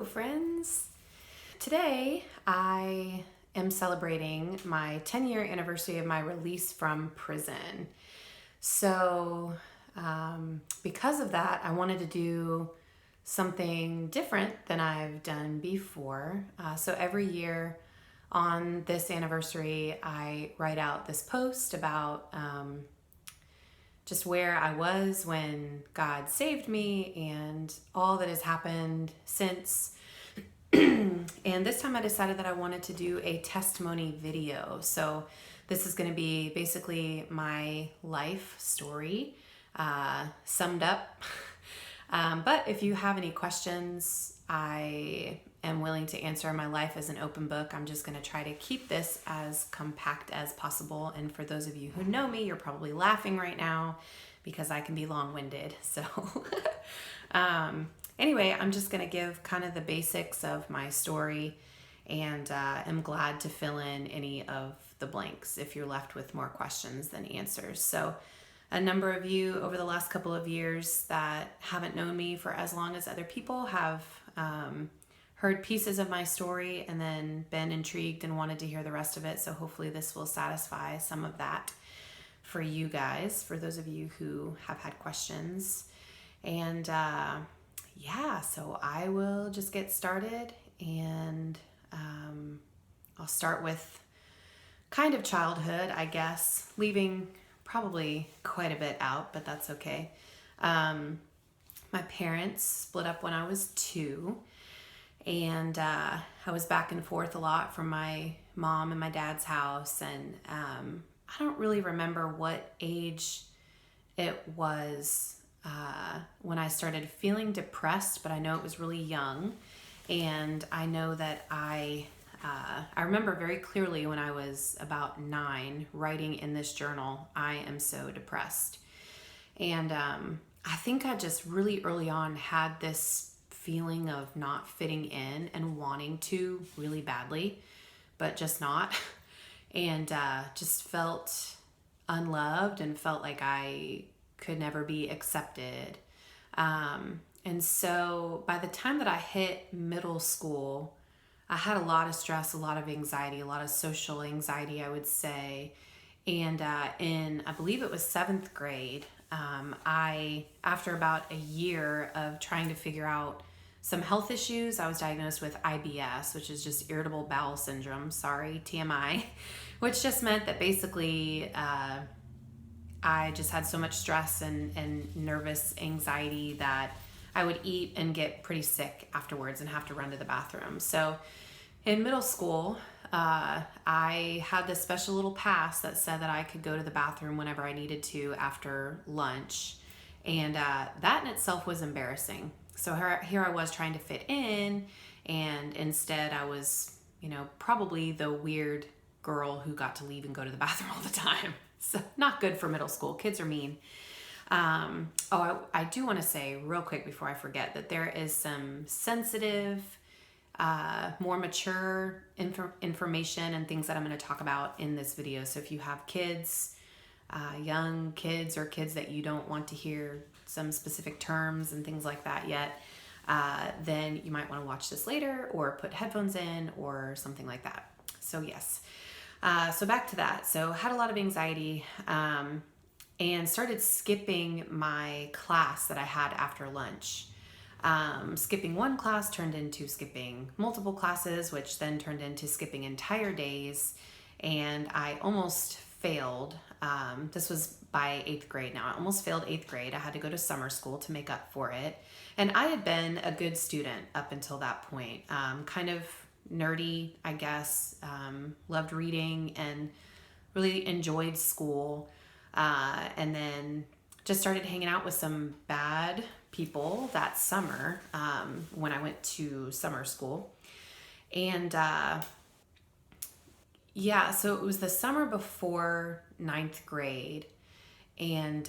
Hello, friends. Today, I am celebrating my 10-year anniversary of my release from prison. So, because of that, I wanted to do something different than I've done before. So every year on this anniversary, I write out this post about just where I was when God saved me and all that has happened since. And this time I decided that I wanted to do a testimony video. So this is going to be basically my life story summed up. But if you have any questions, I am willing to answer. My life is an open book. I'm just going to try to keep this as compact as possible. And for those of you who know me, you're probably laughing right now because I can be long-winded. So anyway, I'm just going to give kind of the basics of my story, and am glad to fill in any of the blanks if you're left with more questions than answers. So a number of you over the last couple of years that haven't known me for as long as other people have heard pieces of my story and then been intrigued and wanted to hear the rest of it. So hopefully this will satisfy some of that for you guys, for those of you who have had questions. And yeah, so I will just get started, and I'll start with kind of childhood, I guess, leaving probably quite a bit out, but that's okay. My parents split up when I was 2, and I was back and forth a lot from my mom and my dad's house, and I don't really remember what age it was when I started feeling depressed, but I know it was really young. And I know that I remember very clearly when I was about 9 writing in this journal, I am so depressed. And I think I just really early on had this feeling of not fitting in and wanting to really badly, but just not. And just felt unloved and felt like I could never be accepted. And so by the time that I hit middle school, I had a lot of stress, a lot of anxiety, a lot of social anxiety, I would say. And I believe it was 7th grade, after about a year of trying to figure out some health issues, I was diagnosed with IBS, which is just irritable bowel syndrome. Sorry, TMI, which just meant that basically I just had so much stress and nervous anxiety that I would eat and get pretty sick afterwards and have to run to the bathroom. So in middle school, I had this special little pass that said that I could go to the bathroom whenever I needed to after lunch. And that in itself was embarrassing. So here I was trying to fit in, and instead I was, probably the weird girl who got to leave and go to the bathroom all the time. So not good for middle school. Kids are mean. I do want to say real quick before I forget that there is some sensitive, more mature information and things that I'm going to talk about in this video. So if you have kids, young kids, or kids that you don't want to hear some specific terms and things like that yet, then you might want to watch this later or put headphones in or something like that. So yes. So back to that. So had a lot of anxiety, and started skipping my class that I had after lunch. Skipping one class turned into skipping multiple classes, which then turned into skipping entire days. And I almost failed. This was by 8th grade now. I almost failed 8th grade. I had to go to summer school to make up for it. And I had been a good student up until that point. Kind of nerdy, I guess. Loved reading and really enjoyed school. And then just started hanging out with some bad people that summer when I went to summer school. And so it was the summer before 9th grade, and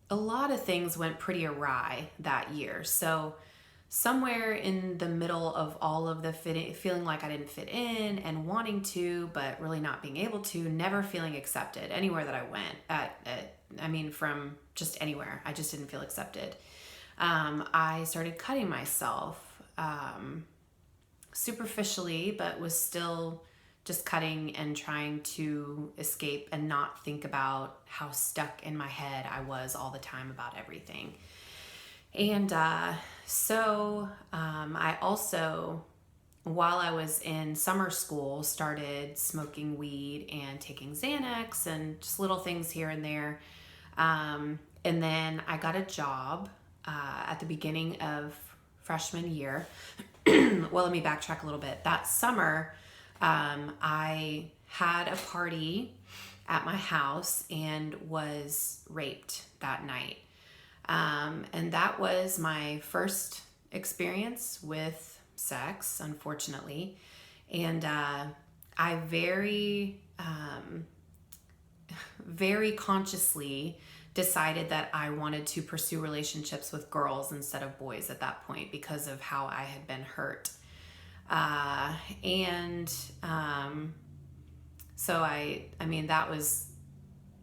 a lot of things went pretty awry that year. So somewhere in the middle of all of the feeling like I didn't fit in and wanting to, but really not being able to, never feeling accepted anywhere that I went from just anywhere. I just didn't feel accepted. I started cutting myself superficially, but was still just cutting and trying to escape and not think about how stuck in my head I was all the time about everything. And I also, while I was in summer school, started smoking weed and taking Xanax and just little things here and there. And then I got a job at the beginning of freshman year. Well, let me backtrack a little bit. That summer, I had a party at my house and was raped that night. And that was my first experience with sex, unfortunately. And I very consciously decided that I wanted to pursue relationships with girls instead of boys at that point because of how I had been hurt. So I mean, that was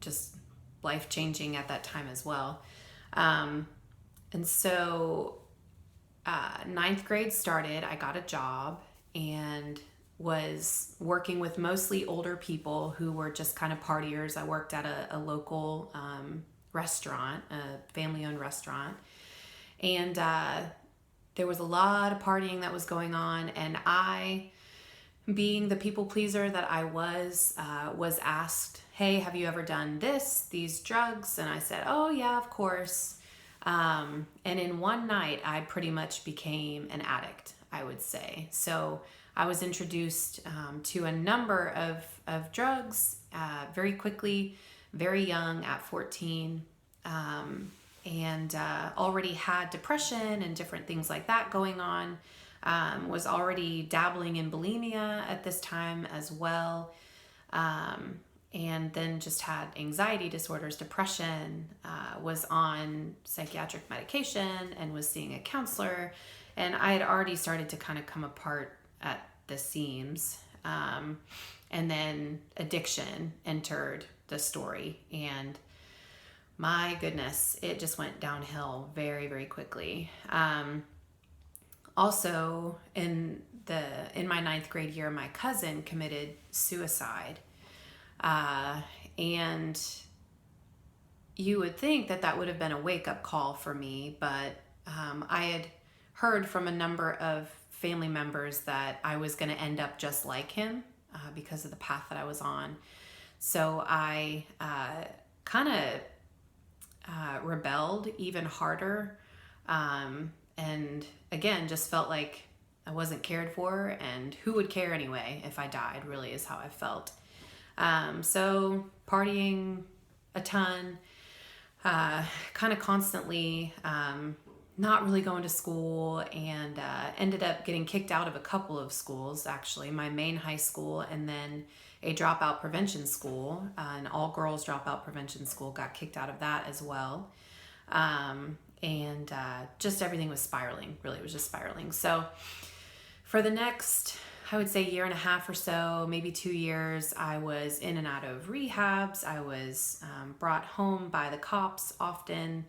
just life-changing at that time as well. And so ninth grade started, I got a job and was working with mostly older people who were just kind of partiers. I worked at a local restaurant, a family-owned restaurant. And there was a lot of partying that was going on. And I, being the people pleaser that I was asked, hey, have you ever done these drugs? And I said, oh yeah, of course. And in one night, I pretty much became an addict, I would say. So I was introduced to a number of drugs very quickly, very young at 14, and already had depression and different things like that going on. Was already dabbling in bulimia at this time as well. And then just had anxiety disorders, depression, was on psychiatric medication and was seeing a counselor. And I had already started to kind of come apart at the seams. And then addiction entered the story. And my goodness, it just went downhill very, very quickly. Also, in my ninth grade year, my cousin committed suicide. And you would think that would have been a wake-up call for me, but I had heard from a number of family members that I was going to end up just like him because of the path that I was on. So I kind of rebelled even harder, and again, just felt like I wasn't cared for, and who would care anyway if I died, really is how I felt. So partying a ton, kind of constantly, not really going to school, and ended up getting kicked out of a couple of schools, actually, my main high school, and then a dropout prevention school, an all-girls dropout prevention school, got kicked out of that as well. And just everything was spiraling, really, it was just spiraling. So for the next, I would say, year and a half or so, maybe 2 years, I was in and out of rehabs. I was brought home by the cops often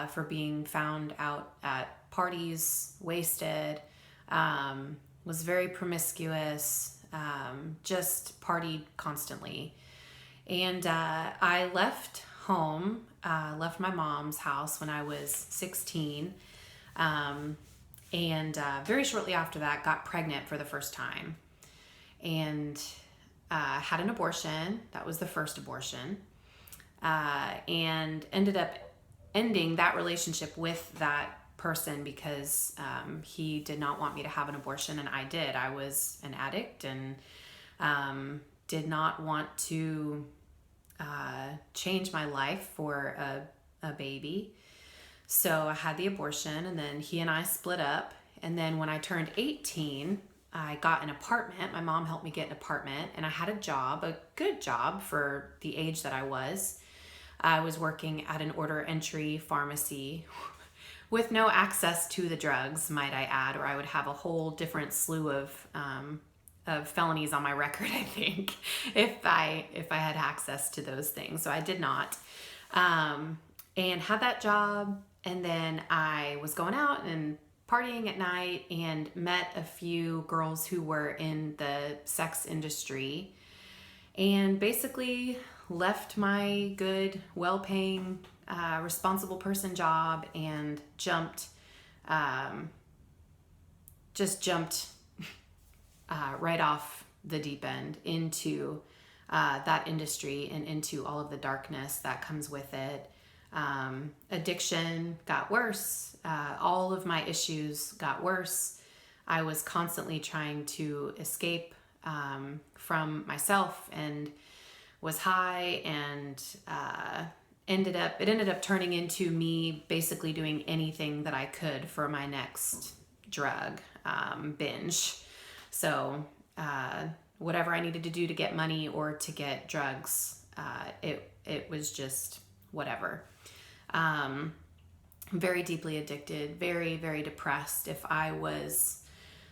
for being found out at parties, wasted, was very promiscuous, just partied constantly. And I left home, left my mom's house when I was 16. And very shortly after that, got pregnant for the first time, and had an abortion. That was the first abortion, and ended up ending that relationship with that person because he did not want me to have an abortion, and I did. I was an addict and did not want to change my life for a baby. So I had the abortion, and then he and I split up. And then when I turned 18, I got an apartment. My mom helped me get an apartment, and I had a job, a good job for the age that I was. I was working at an order entry pharmacy with no access to the drugs, might I add, or I would have a whole different slew of felonies on my record, I think, if I had access to those things. So I did not. And had that job, And then I was going out and partying at night and met a few girls who were in the sex industry, and basically left my good, well-paying, responsible person job and jumped right off the deep end into that industry and into all of the darkness that comes with it. Addiction got worse. All of my issues got worse. I was constantly trying to escape from myself and was high, and it ended up turning into me basically doing anything that I could for my next drug binge. So whatever I needed to do to get money or to get drugs, it was just whatever. Very deeply addicted, very, very depressed. If I was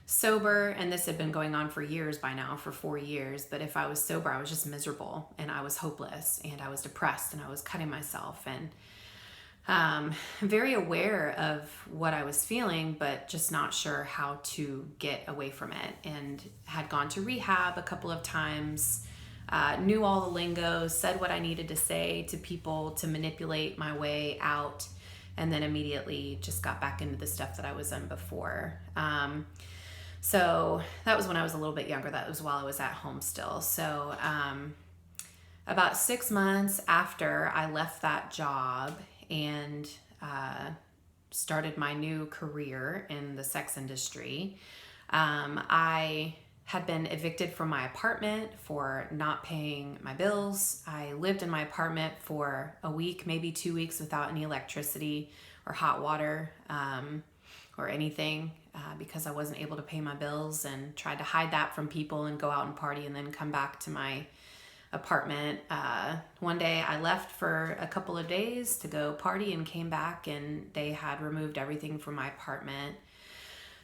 sober, and this had been going on for years by now, for 4 years, but if I was sober, I was just miserable and I was hopeless and I was depressed and I was cutting myself, and very aware of what I was feeling, but just not sure how to get away from it, and had gone to rehab a couple of times, knew all the lingo, said what I needed to say to people to manipulate my way out, and then immediately just got back into the stuff that I was in before. So that was when I was a little bit younger. That was while I was at home still. So about 6 months after I left that job and started my new career in the sex industry, I had been evicted from my apartment for not paying my bills. I lived in my apartment for a week, maybe 2 weeks, without any electricity or hot water or anything, because I wasn't able to pay my bills, and tried to hide that from people and go out and party and then come back to my apartment. One day I left for a couple of days to go party and came back, and they had removed everything from my apartment.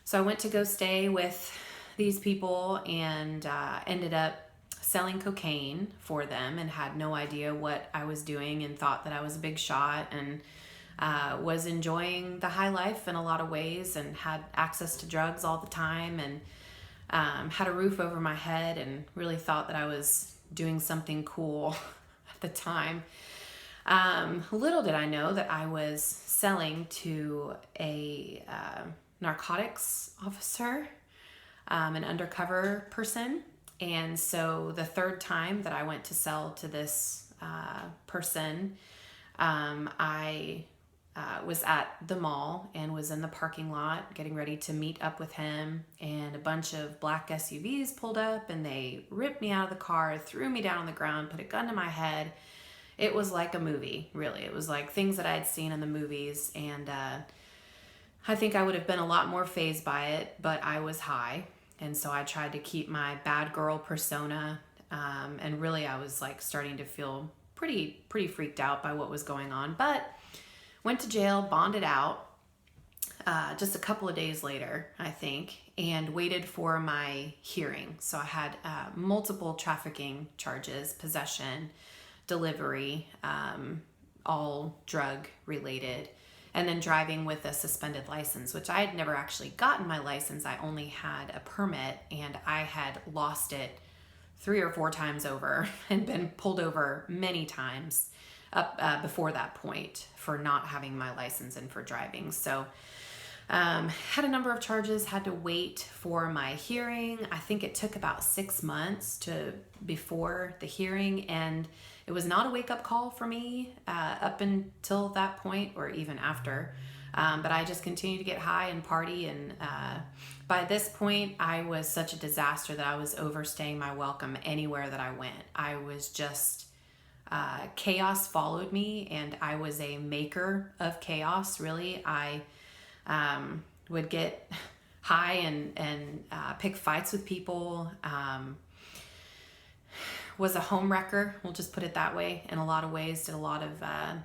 So I went to go stay with these people and ended up selling cocaine for them, and had no idea what I was doing, and thought that I was a big shot, and was enjoying the high life in a lot of ways, and had access to drugs all the time, and had a roof over my head, and really thought that I was doing something cool at the time. Little did I know that I was selling to a narcotics officer, an undercover person. And so the third time that I went to sell to this person, I was at the mall and was in the parking lot getting ready to meet up with him, and a bunch of black SUVs pulled up, and they ripped me out of the car, threw me down on the ground, put a gun to my head. It was like a movie, really. It was like things that I had seen in the movies, and I think I would have been a lot more fazed by it, but I was high, and so I tried to keep my bad girl persona, and really I was like starting to feel pretty freaked out by what was going on, but went to jail, bonded out just a couple of days later, I think, and waited for my hearing. So I had multiple trafficking charges, possession, delivery, all drug related, and then driving with a suspended license, which I had never actually gotten my license. I only had a permit, and I had lost it 3 or 4 times over and been pulled over many times up before that point for not having my license and for driving. So had a number of charges, had to wait for my hearing. I think it took about 6 months before the hearing, and it was not a wake-up call for me up until that point, or even after. But I just continued to get high and party, and by this point I was such a disaster that I was overstaying my welcome anywhere that I went. I was just chaos followed me, and I was a maker of chaos, really. I would get high and pick fights with people, was a home wrecker, we'll just put it that way, in a lot of ways. Did a lot of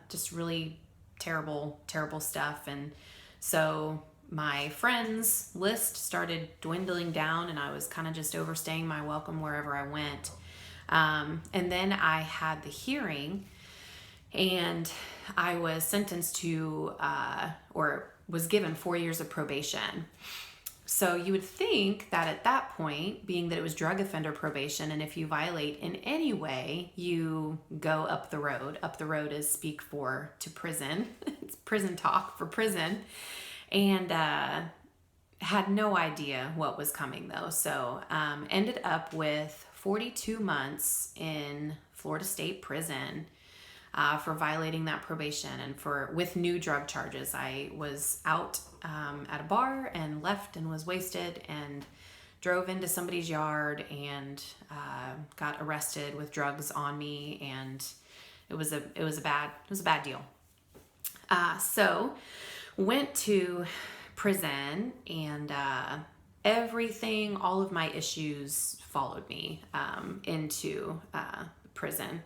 just really terrible stuff. And so my friends list started dwindling down, and I was kind of just overstaying my welcome wherever I went. And then I had the hearing, And I was sentenced to, or was given 4 years of probation. So you would think that at that point, being that it was drug offender probation, and if you violate in any way, you go up the road. Up the road is speak for to prison. It's prison talk for prison. And had no idea what was coming though. So ended up with 42 months in Florida State Prison for violating that probation and with new drug charges. I was out at a bar and left and was wasted and drove into somebody's yard and got arrested with drugs on me, and it was a bad deal. So went to prison, and everything, all of my issues followed me into prison.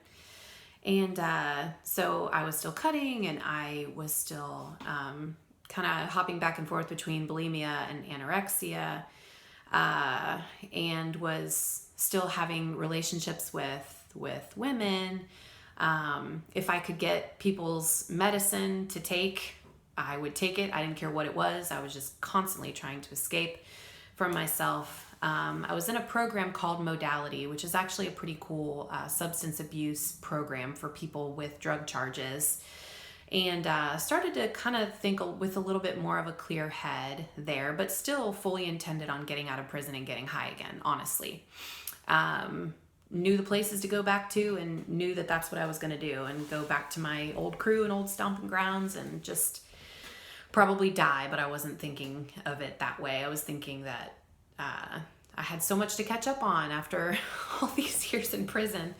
And so I was still cutting, and I was still kind of hopping back and forth between bulimia and anorexia, and was still having relationships with women. If I could get people's medicine to take, I would take it. I didn't care what it was. I was just constantly trying to escape from myself. I was in a program called Modality, which is actually a pretty cool substance abuse program for people with drug charges. And started to kind of think with a little bit more of a clear head there, but still fully intended on getting out of prison and getting high again, honestly. Knew the places to go back to, and knew that that's what I was going to do, and go back to my old crew and old stomping grounds and just probably die. But I wasn't thinking of it that way. I was thinking that I had so much to catch up on after all these years in prison.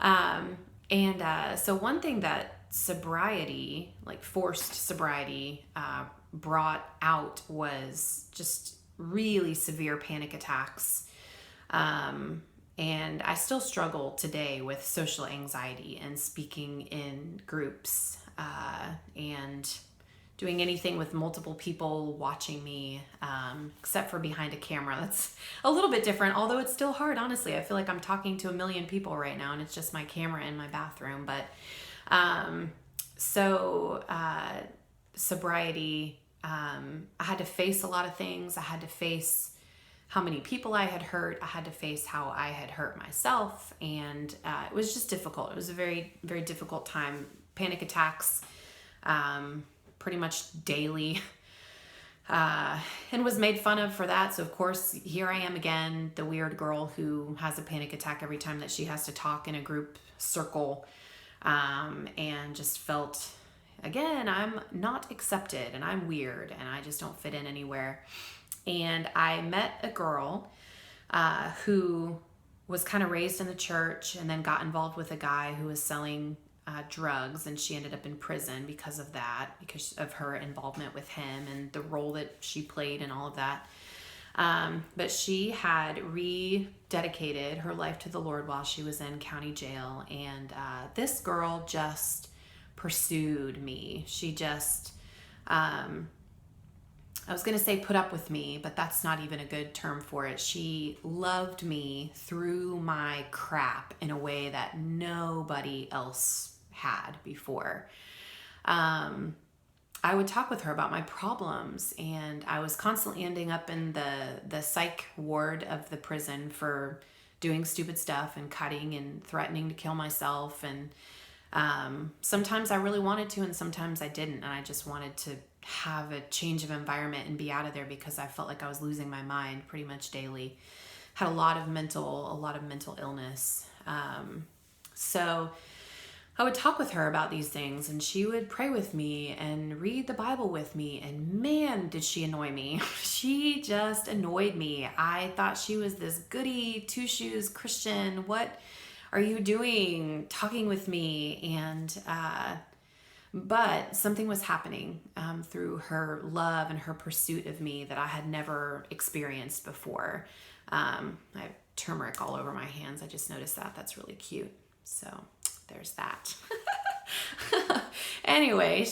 So one thing that sobriety, like forced sobriety, brought out was just really severe panic attacks. And I still struggle today with social anxiety and speaking in groups, and doing anything with multiple people watching me, except for behind a camera. That's a little bit different, although it's still hard, honestly. I feel like I'm talking to a million people right now, and it's just my camera in my bathroom. But sobriety, I had to face a lot of things. I had to face how many people I had hurt. I had to face how I had hurt myself. And it was just difficult. It was a very, very difficult time. Panic attacks, pretty much daily, and was made fun of for that. So of course, here I am again, the weird girl who has a panic attack every time that she has to talk in a group circle, and just felt, again, I'm not accepted, and I'm weird, and I just don't fit in anywhere. And I met a girl who was kind of raised in the church, and then got involved with a guy who was selling drugs, and she ended up in prison because of that, because of her involvement with him and the role that she played and all of that. But she had rededicated her life to the Lord while she was in county jail, and this girl just pursued me. She just, I was going to say put up with me, but that's not even a good term for it. She loved me through my crap in a way that nobody else had before. I would talk with her about my problems, and I was constantly ending up in the psych ward of the prison for doing stupid stuff and cutting and threatening to kill myself. And sometimes I really wanted to, and sometimes I didn't. And I just wanted to have a change of environment and be out of there, because I felt like I was losing my mind pretty much daily. Had a lot of mental illness. So I would talk with her about these things, and she would pray with me and read the Bible with me, and man, did she annoy me. She just annoyed me. I thought she was this goody two-shoes Christian. What are you doing talking with me? And but something was happening through her love and her pursuit of me that I had never experienced before. I have turmeric all over my hands. I just noticed that. That's really cute. So there's that. Anyway,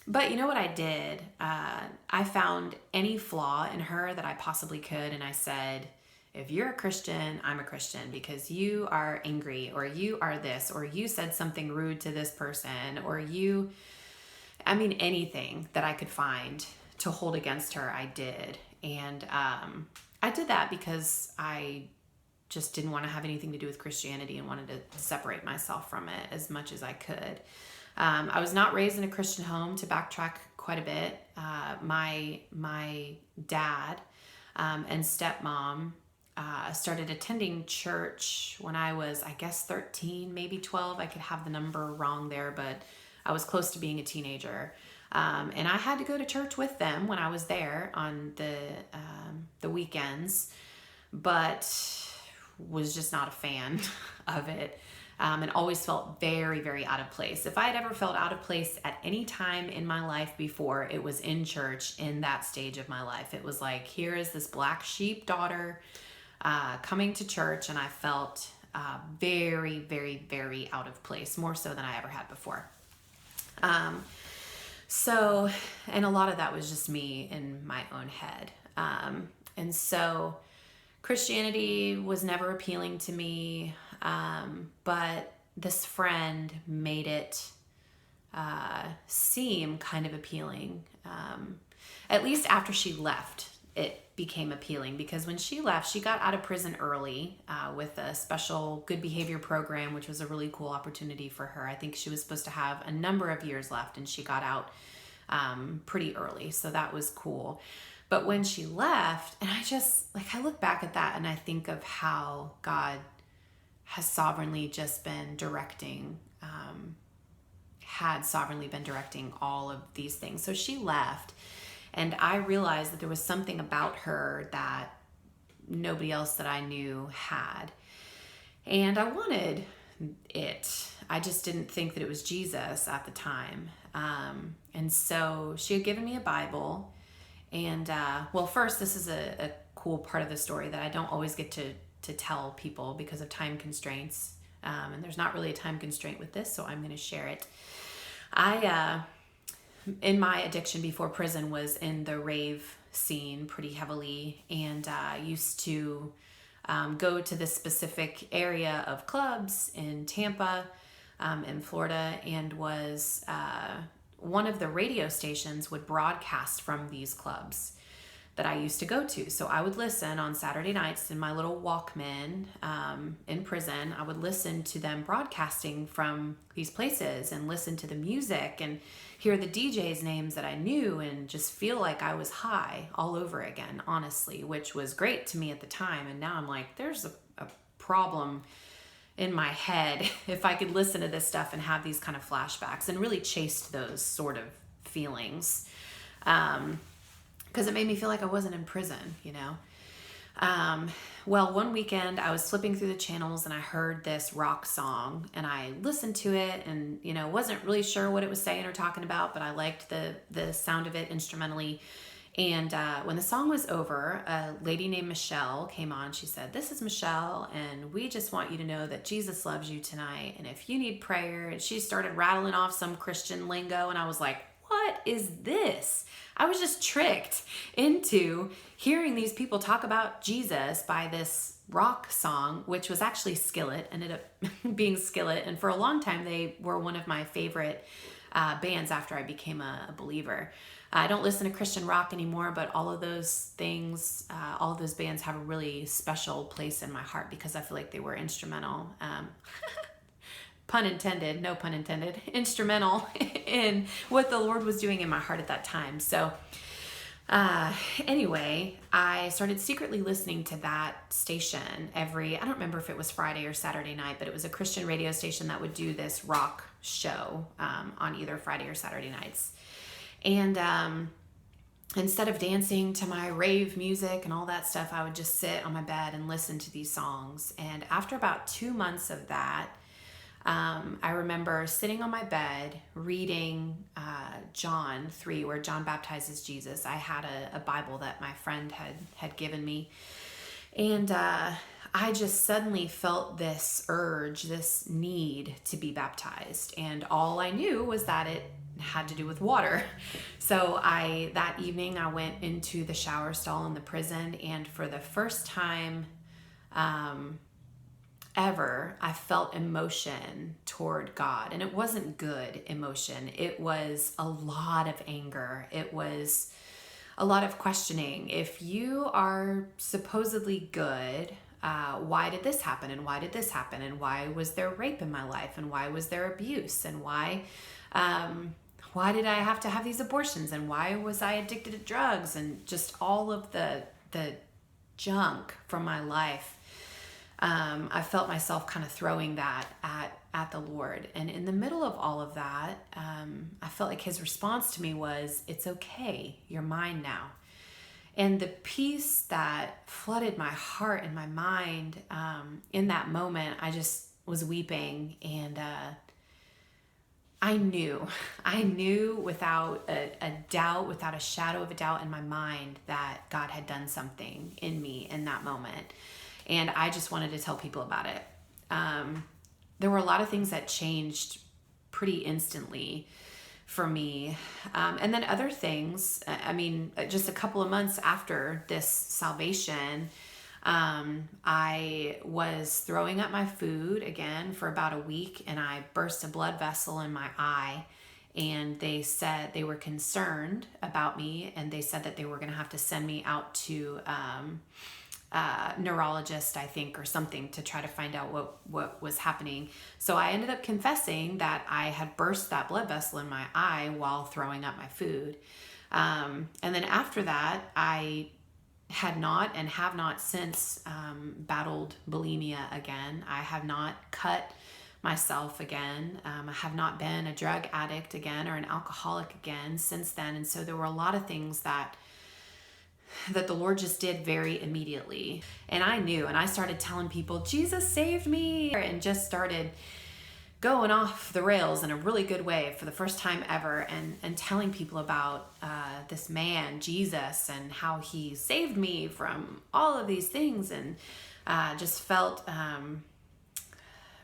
but you know what I did? I found any flaw in her that I possibly could, and I said, if you're a Christian, I'm a Christian because you are angry, or you are this, or you said something rude to this person, or anything that I could find to hold against her, I did. And I did that because I just didn't want to have anything to do with Christianity and wanted to separate myself from it as much as I could. I was not raised in a Christian home, to backtrack quite a bit. My dad and stepmom started attending church when I was, I guess, 13, maybe 12. I could have the number wrong there, but I was close to being a teenager. And I had to go to church with them when I was there on the weekends, but was just not a fan of it. And always felt very, very out of place. If I had ever felt out of place at any time in my life before, it was in church, in that stage of my life. It was like, here is this black sheep daughter coming to church, and I felt very, very, very out of place, more so than I ever had before. So, and a lot of that was just me in my own head. And so Christianity was never appealing to me. But this friend made it seem kind of appealing. At least after she left, it became appealing, because when she left, she got out of prison early with a special good behavior program, which was a really cool opportunity for her. I think she was supposed to have a number of years left, and she got out pretty early. So that was cool. But when she left, and I look back at that and I think of how God has sovereignly just been directing, all of these things. So she left, and I realized that there was something about her that nobody else that I knew had. And I wanted it. I just didn't think that it was Jesus at the time. And so she had given me a Bible. And first, this is a cool part of the story that I don't always get to tell people because of time constraints. And there's not really a time constraint with this, so I'm going to share it. I, in my addiction before prison, was in the rave scene pretty heavily, and used to go to this specific area of clubs in Tampa, in Florida, and was one of the radio stations would broadcast from these clubs that I used to go to. So I would listen on Saturday nights in my little Walkman in prison. I would listen to them broadcasting from these places and listen to the music and hear the DJs' names that I knew and just feel like I was high all over again, honestly, which was great to me at the time. And now I'm like, there's a problem in my head if I could listen to this stuff and have these kind of flashbacks, and really chased those sort of feelings. Because it made me feel like I wasn't in prison, you know? One weekend I was flipping through the channels and I heard this rock song, and I listened to it and, wasn't really sure what it was saying or talking about, but I liked the sound of it instrumentally. And when the song was over, a lady named Michelle came on. She said, "This is Michelle, and we just want you to know that Jesus loves you tonight. And if you need prayer," and she started rattling off some Christian lingo, and I was like, what is this? I was just tricked into hearing these people talk about Jesus by this rock song, which was actually Skillet, ended up being Skillet. And for a long time, they were one of my favorite bands after I became a believer. I don't listen to Christian rock anymore, but all of those things, all of those bands have a really special place in my heart because I feel like they were instrumental. Pun intended, no pun intended, instrumental in what the Lord was doing in my heart at that time. So anyway, I started secretly listening to that station I don't remember if it was Friday or Saturday night, but it was a Christian radio station that would do this rock show on either Friday or Saturday nights. And instead of dancing to my rave music and all that stuff, I would just sit on my bed and listen to these songs. And after about 2 months of that, I remember sitting on my bed reading John 3, where John baptizes Jesus. I had a Bible that my friend had given me. And I just suddenly felt this urge, this need to be baptized. And all I knew was that it had to do with water. So that evening I went into the shower stall in the prison, and for the first time ever I felt emotion toward God. And it wasn't good emotion. It was a lot of anger. It was a lot of questioning. If you are supposedly good, why did this happen? And why did this happen? And why was there rape in my life? And why was there abuse? And why did I have to have these abortions? And why was I addicted to drugs? And just all of the junk from my life. I felt myself kind of throwing that at the Lord. And in the middle of all of that, I felt like his response to me was, it's okay, you're mine now. And the peace that flooded my heart and my mind, in that moment, I just was weeping. And I knew without a doubt, without a shadow of a doubt in my mind, that God had done something in me in that moment. And I just wanted to tell people about it. There were a lot of things that changed pretty instantly for me. And then other things, just a couple of months after this salvation, I was throwing up my food again for about a week, and I burst a blood vessel in my eye. And they said they were concerned about me, and they said that they were going to have to send me out to neurologist, I think, or something, to try to find out what was happening. So I ended up confessing that I had burst that blood vessel in my eye while throwing up my food. And then after that, I had not and have not since battled bulimia again. I have not cut myself again. I have not been a drug addict again or an alcoholic again since then. And so there were a lot of things that the Lord just did very immediately. And I knew, and I started telling people, Jesus saved me, and just started going off the rails in a really good way for the first time ever, and telling people about this man, Jesus, and how he saved me from all of these things, and just felt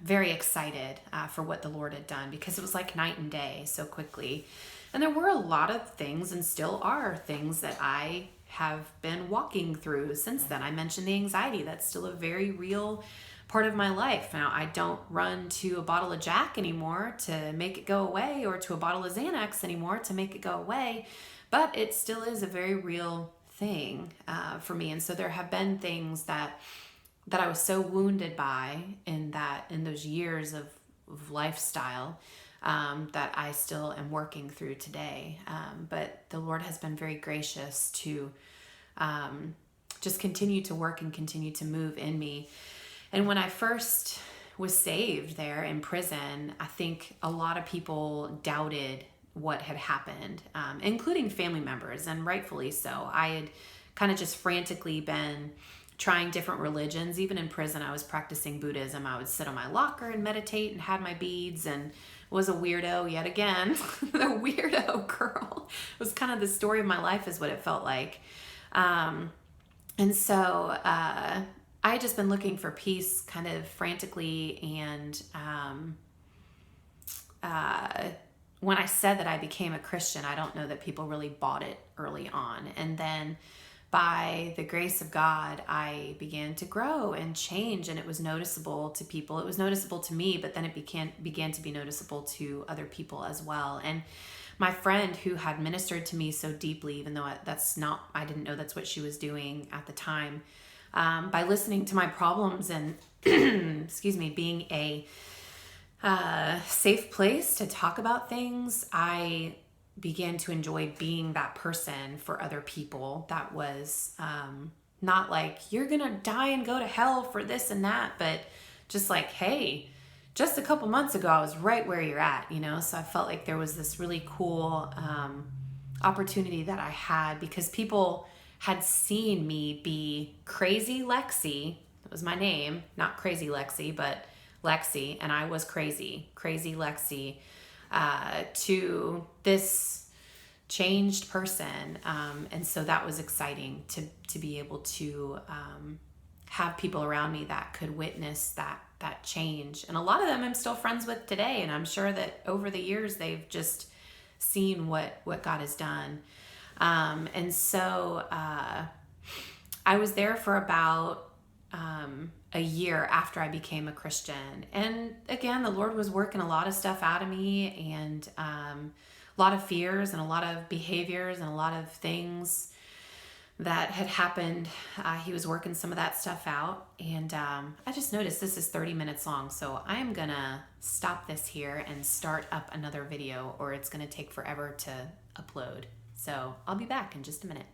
very excited for what the Lord had done, because it was like night and day so quickly. And there were a lot of things, and still are things, that I have been walking through since then. I mentioned the anxiety. That's still a very real part of my life. Now, I don't run to a bottle of Jack anymore to make it go away, or to a bottle of Xanax anymore to make it go away, but it still is a very real thing for me. And so there have been things that I was so wounded by in those years of lifestyle, that I still am working through today. But the Lord has been very gracious to just continue to work and continue to move in me. And when I first was saved there in prison, I think a lot of people doubted what had happened, including family members, and rightfully so. I had kind of just frantically been trying different religions. Even in prison, I was practicing Buddhism. I would sit on my locker and meditate and had my beads, and was a weirdo yet again. The weirdo girl. It was kind of the story of my life, is what it felt like. And so I had just been looking for peace kind of frantically. And when I said that I became a Christian, I don't know that people really bought it early on. And then by the grace of God, I began to grow and change, and it was noticeable to people. It was noticeable to me, but then it began to be noticeable to other people as well. And my friend, who had ministered to me so deeply, even though I didn't know that's what she was doing at the time, by listening to my problems and being a safe place to talk about things, I began to enjoy being that person for other people. That was not like, you're gonna die and go to hell for this and that, but just like, hey, just a couple months ago, I was right where you're at, So I felt like there was this really cool opportunity that I had, because people had seen me be crazy Lexi. That was my name, not crazy Lexi, but Lexi. And I was crazy Lexi, to this changed person. And so that was exciting to be able to have people around me that could witness that change. And a lot of them I'm still friends with today. And I'm sure that over the years, they've just seen what God has done. And so I was there for about a year after I became a Christian. And again, the Lord was working a lot of stuff out of me, and a lot of fears and a lot of behaviors and a lot of things that had happened. He was working some of that stuff out. And I just noticed this is 30 minutes long. So I am going to stop this here and start up another video, or it's going to take forever to upload. So I'll be back in just a minute.